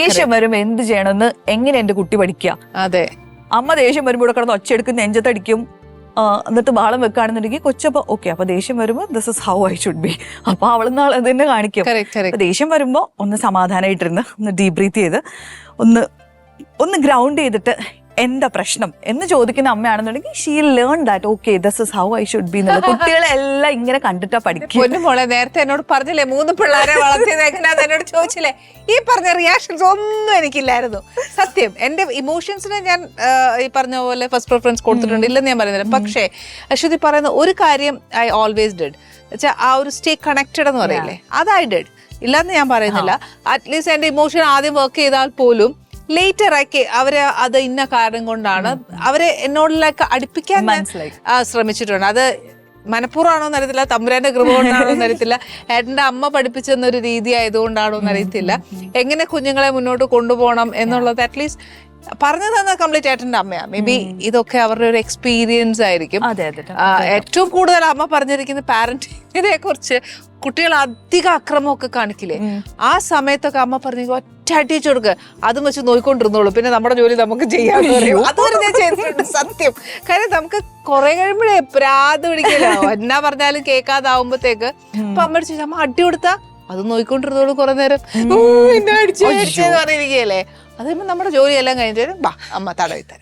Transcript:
ദേഷ്യം വരുമ്പോ എന്ത് ചെയ്യണമെന്ന് എങ്ങനെ എന്റെ കുട്ടി പഠിക്കുക. അതെ, അമ്മ ദേഷ്യം വരുമ്പോൾ ഇവിടെ കിടന്ന് ഒച്ചയെടുക്കും, നെഞ്ചത്തടിക്കും, എന്നിട്ട് ബാളം വെക്കുകയാണെന്നുണ്ടെങ്കിൽ കൊച്ചപ്പോ ഓക്കെ അപ്പൊ ദേഷ്യം വരുമ്പോ this is how I should B. അപ്പൊ അവൾ നാളെ തന്നെ കാണിക്കും. ദേഷ്യം വരുമ്പോ ഒന്ന് സമാധാനമായിട്ടിരുന്ന് ഒന്ന് ഡീപ് ബ്രീത്ത് ചെയ്ത് ഒന്ന് ഗ്രൗണ്ട് ചെയ്തിട്ട് എന്താ പ്രശ്നം എന്ന് ചോദിക്കുന്ന അമ്മയാണെന്നുണ്ടെങ്കിൽ she learn that okay this is how I should be എന്നുള്ളത്. കുട്ടികളെല്ലാം ഇങ്ങനെ കണ്ടിട്ടാ പഠിക്കും. മോളെ നേരത്തെ എന്നോട് പറഞ്ഞില്ലേ 3 പിള്ളേരെ വളർത്തിയത് എങ്ങനെയാന്ന് എന്നോട് ചോദിച്ചില്ലേ, ഈ പറഞ്ഞ റിയാക്ഷൻസ് ഒന്നും എനിക്കില്ലായിരുന്നു. സത്യം, എന്റെ ഇമോഷൻസിന് ഞാൻ ഈ പറഞ്ഞ പോലെ ഫസ്റ്റ് പ്രിഫറൻസ് കൊടുത്തിട്ടുണ്ട്, ഇല്ലെന്ന് ഞാൻ പറയുന്നില്ല. പക്ഷേ അശ്വതി പറയുന്ന ഒരു കാര്യം ഐ ഓൾവേസ് ഡിഡ്, വെച്ചാൽ ആ ഒരു സ്റ്റേ കണക്റ്റഡ് എന്ന് പറയില്ലേ, അത് ഐ ഡിഡ്. ഇല്ലാന്ന് ഞാൻ പറയുന്നില്ല. അറ്റ്ലീസ്റ്റ് എന്റെ ഇമോഷൻ ആദ്യം വർക്ക് ചെയ്താൽ പോലും ലേറ്റർ ആക്കി അവര് അത് ഇന്ന കാരണം കൊണ്ടാണ് അവരെ എന്നോടിലേക്ക് അടുപ്പിക്കാൻ ശ്രമിച്ചിട്ടുണ്ട്. അത് മനഃപൂർവ്വമാണോ എന്നറിയത്തില്ല, തമ്പുരാന്റെ കൃപ കൊണ്ടാണോ എന്നറിയത്തില്ല, ഏട്ടന്റെ അമ്മ പഠിപ്പിച്ചെന്നൊരു രീതി ആയതുകൊണ്ടാണോ എന്നറിയത്തില്ല. എങ്ങനെ കുഞ്ഞുങ്ങളെ മുന്നോട്ട് കൊണ്ടുപോകണം എന്നുള്ളത് അറ്റ്ലീസ്റ്റ് പറഞ്ഞു തന്ന കംപ്ലീറ്റ് ഏട്ടന്റെ അമ്മയാ. മേ ബി ഇതൊക്കെ അവരുടെ ഒരു എക്സ്പീരിയൻസ് ആയിരിക്കും. ഏറ്റവും കൂടുതൽ അമ്മ പറഞ്ഞിരിക്കുന്ന പാരന്റിങ്ങിനെ കുറിച്ച്, കുട്ടികൾ അധികം അക്രമമൊക്കെ കാണിക്കില്ലേ, ആ സമയത്തൊക്കെ അമ്മ പറഞ്ഞു ഒറ്റ അടിച്ചു കൊടുക്കുക, അതും വെച്ച് നോയിക്കൊണ്ടിരുന്നോളൂ, പിന്നെ നമ്മുടെ ജോലി നമുക്ക് ചെയ്യാൻ പറയും. അതുവരെ ഞാൻ ചെയ്തിട്ടുണ്ട് സത്യം. കാര്യം നമുക്ക് കുറെ കഴിയുമ്പോഴേ പ്രാത് പിടിക്കലോ, എന്നാ പറഞ്ഞാലും കേൾക്കാതാവുമ്പോഴത്തേക്ക് അപ്പൊ അമ്മ അടിച്ചു, അമ്മ അടി കൊടുത്താ അത് നോയിക്കൊണ്ടിരുന്നോളൂ കുറെ നേരം, എന്നെ അടിച്ചെന്ന് പറഞ്ഞിരിക്കുകയല്ലേ. അത് നമ്മുടെ ജോലിയെല്ലാം കഴിഞ്ഞിട്ട് അമ്മ തടവി തരാം.